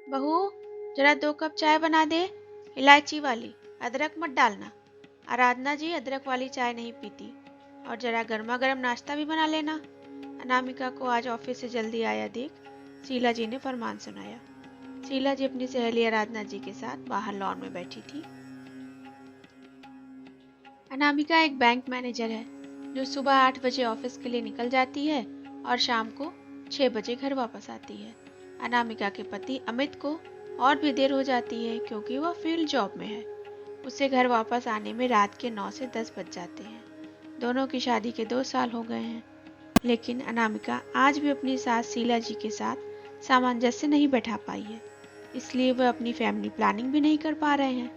बहू, जरा 2 कप चाय बना दे, इलायची वाली, अदरक मत डालना। आराधना जी अदरक वाली चाय नहीं पीती। और जरा गर्मा गर्म नाश्ता भी बना लेना। अनामिका को आज ऑफिस से जल्दी आया देख शीला जी ने फरमान सुनाया। शीला जी अपनी सहेली आराधना जी के साथ बाहर लॉन में बैठी थी। अनामिका एक बैंक मैनेजर है जो सुबह 8 बजे ऑफिस के लिए निकल जाती है और शाम को 6 बजे घर वापस आती है। अनामिका के पति अमित को और भी देर हो जाती है क्योंकि वह फील्ड जॉब में है। उसे घर वापस आने में रात के 9 से 10 बज जाते हैं। दोनों की शादी के 2 साल हो गए हैं, लेकिन अनामिका आज भी अपनी सास शीला जी के साथ सामंजस्य नहीं बैठा पाई है, इसलिए वह अपनी फैमिली प्लानिंग भी नहीं कर पा रहे हैं।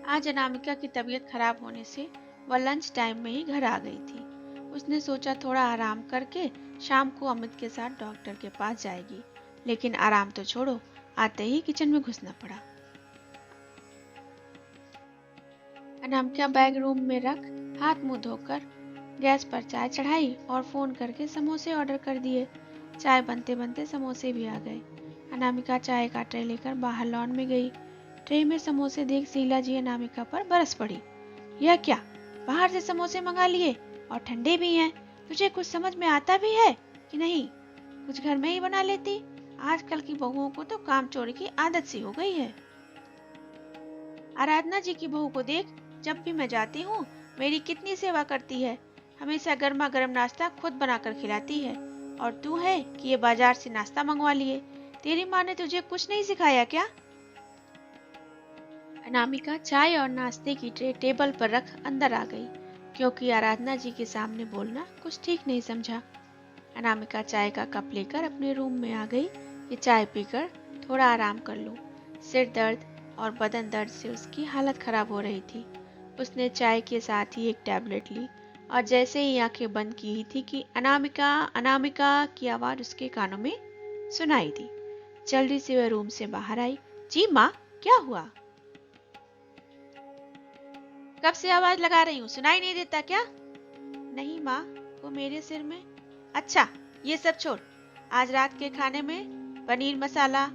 आज अनामिका की तबीयत खराब होने से वह लंच टाइम में ही घर आ गई थी। उसने सोचा थोड़ा आराम करके शाम को अमित के साथ डॉक्टर के पास जाएगी, लेकिन आराम तो छोड़ो, आते ही किचन में घुसना पड़ा। अनामिका बैग रूम में रख हाथ मुंह धोकर गैस पर चाय चढ़ाई और फोन करके समोसे ऑर्डर कर दिए। चाय बनते बनते समोसे भी आ गए। अनामिका चाय का ट्रे लेकर बाहर लॉन में गई। ट्रे में समोसे देख शीला जी अनामिका पर बरस पड़ी। यह क्या, बाहर से समोसे मंगा लिए और ठंडे भी हैं। तुझे कुछ समझ में आता भी है कि नहीं? कुछ घर में ही बना लेती। आजकल की बहुओं को तो काम चोरी की आदत सी हो गई है। आराधना जी की बहू को देख, जब भी मैं जाती हूँ मेरी कितनी सेवा करती है। हमेशा गर्मा गर्म नाश्ता खुद बनाकर खिलाती है। और तू है कि ये बाजार से नाश्ता मंगवा लिए। तेरी माँ ने तुझे कुछ नहीं सिखाया क्या? अनामिका चाय और नाश्ते की ट्रे टेबल पर रख अंदर आ गई, क्योंकि आराधना जी के सामने बोलना कुछ ठीक नहीं समझा। अनामिका चाय का कप लेकर अपने रूम में आ गई कि चाय पीकर थोड़ा आराम कर लूं। सिर दर्द और बदन दर्द से उसकी हालत खराब हो रही थी। उसने चाय के साथ ही एक टैबलेट ली और जैसे ही आंखें बंद की ही थी कि अनामिका अनामिका की आवाज उसके कानों में सुनाई दी। जल्दी से वह रूम से बाहर आई। जी माँ, क्या हुआ? कब से आवाज लगा रही हूँ, सुनाई नहीं देता क्या? नहीं माँ, वो मेरे सिर में। अच्छा, ये सब छोड़। आज रात के खाने में पनीर मसाला,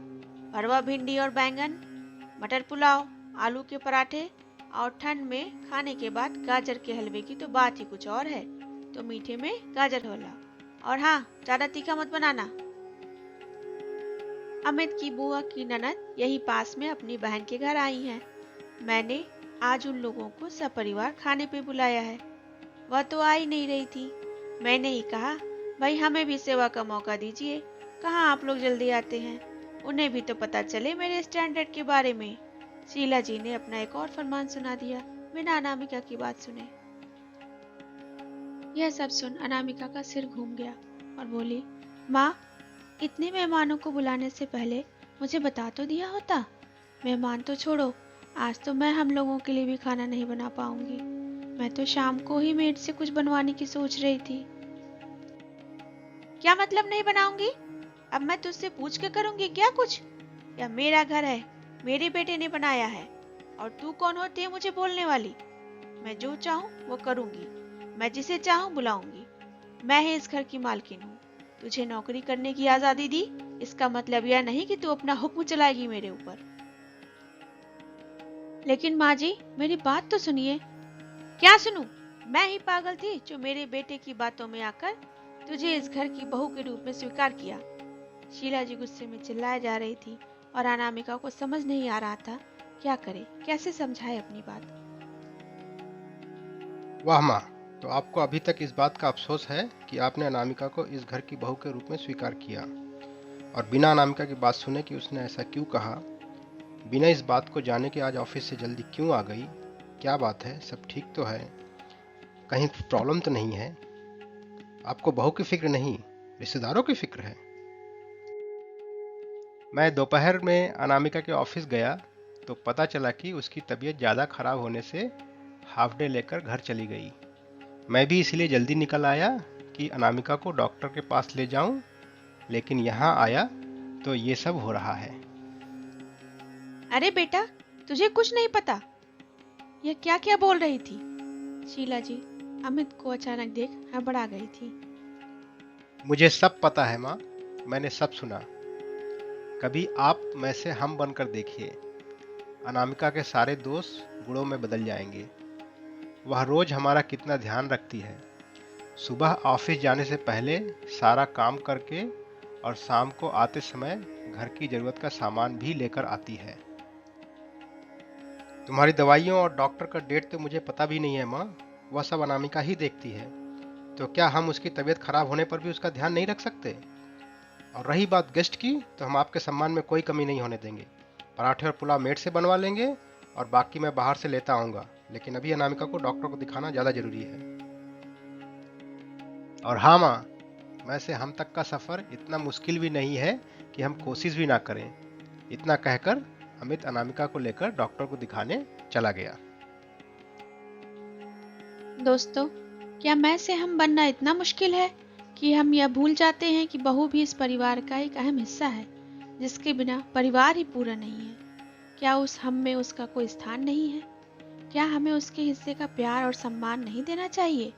भरवा भिंडी और बैंगन, मटर पुलाव, आलू के पराठे और ठंड में खाने के बाद गाजर के हलवे की तो बात ही कुछ और है। तो मीठे में गाजर हलवा। और हाँ, ज्यादा तीखा मत बनाना। अमित की बुआ की ननद यही पास में अपनी बहन के घर आई हैं। मैंने आज उन लोगों को सपरिवार खाने पे बुलाया है। वह तो आ ही नहीं रही थी। मैंने ही कहा, भाई हमें भी सेवा का मौका दीजिए। कहाँ आप लोग जल्दी आते हैं, उन्हें भी तो पता चले मेरे स्टैंडर्ड के बारे में। शीला जी ने अपना एक और फरमान सुना दिया बिना अनामिका की बात सुने। यह सब सुन अनामिका का सिर घूम गया और बोली, माँ, इतने मेहमानों को बुलाने से पहले मुझे बता तो दिया होता। मेहमान तो छोड़ो, आज तो मैं हम लोगों के लिए भी खाना नहीं बना पाऊंगी। मैं तो शाम को ही मेड से कुछ बनवाने की सोच रही थी। क्या मतलब नहीं बनाऊंगी? अब मैं तुझसे पूछ के करूंगी क्या कुछ? या मेरा घर है, मेरे बेटे ने बनाया है, और तू कौन होती है मुझे बोलने वाली? मैं जो चाहूँ वो करूंगी, मैं जिसे चाहूँ बुलाऊंगी। मैं ही इस घर की मालकिन हूँ। तुझे नौकरी करने की आजादी दी, इसका मतलब यह नहीं कि तू अपना हुक्म चलाएगी मेरे ऊपर। लेकिन माँ जी, मेरी बात तो सुनिए। क्या सुनूं? मैं ही पागल थी जो मेरे बेटे की बातों में आकर तुझे इस घर की बहू के रूप में स्वीकार किया। शीला जी गुस्से में चिल्लाए जा रही थी और अनामिका को समझ नहीं आ रहा था क्या करे, कैसे समझाए अपनी बात। वाह माँ, तो आपको अभी तक इस बात का अफसोस है कि आपने अनामिका को इस घर की बहू के रूप में स्वीकार किया, और बिना अनामिका की बात सुने कि उसने ऐसा क्यों कहा, बिना इस बात को जाने कि आज ऑफिस से जल्दी क्यों आ गई। क्या बात है, सब ठीक तो है? कहीं प्रॉब्लम तो नहीं है? आपको बहू की फिक्र नहीं, रिश्तेदारों की फिक्र है। मैं दोपहर में अनामिका के ऑफिस गया तो पता चला कि उसकी तबीयत ज़्यादा खराब होने से हाफ डे लेकर घर चली गई। मैं भी इसलिए जल्दी निकल आया कि अनामिका को डॉक्टर के पास ले जाऊं, लेकिन यहाँ आया तो ये सब हो रहा है। अरे बेटा, तुझे कुछ नहीं पता? यह क्या क्या बोल रही थी? शीला जी अमित को अचानक देख हड़बड़ा गई थी। मुझे सब पता है माँ, मैंने सब सुना। कभी आप में से हम बनकर देखिए, अनामिका के सारे दोष गुणों में बदल जाएंगे। वह रोज हमारा कितना ध्यान रखती है। सुबह ऑफिस जाने से पहले सारा काम करके और शाम को आते समय घर की जरूरत का सामान भी लेकर आती है। तुम्हारी दवाइयों और डॉक्टर का डेट तो मुझे पता भी नहीं है माँ, वह सब अनामिका ही देखती है। तो क्या हम उसकी तबीयत खराब होने पर भी उसका ध्यान नहीं रख सकते? और रही बात गेस्ट की, तो हम आपके सम्मान में कोई कमी नहीं होने देंगे। पराठे और पुलाव मेड से बनवा लेंगे और बाकी मैं बाहर से लेता आऊंगा, लेकिन अभी अनामिका को डॉक्टर को दिखाना ज्यादा जरूरी है। और हाँ माँ, मैं से हम तक का सफर इतना मुश्किल भी नहीं है कि हम कोशिश भी ना करें। इतना कहकर अमित अनामिका को लेकर डॉक्टर को दिखाने चला गया। दोस्तों, क्या मैं से हम बनना इतना मुश्किल है कि हम यह भूल जाते हैं कि बहू भी इस परिवार का एक अहम हिस्सा है, जिसके बिना परिवार ही पूरा नहीं है? क्या उस हम में उसका कोई स्थान नहीं है? क्या हमें उसके हिस्से का प्यार और सम्मान नहीं देना चाहिए?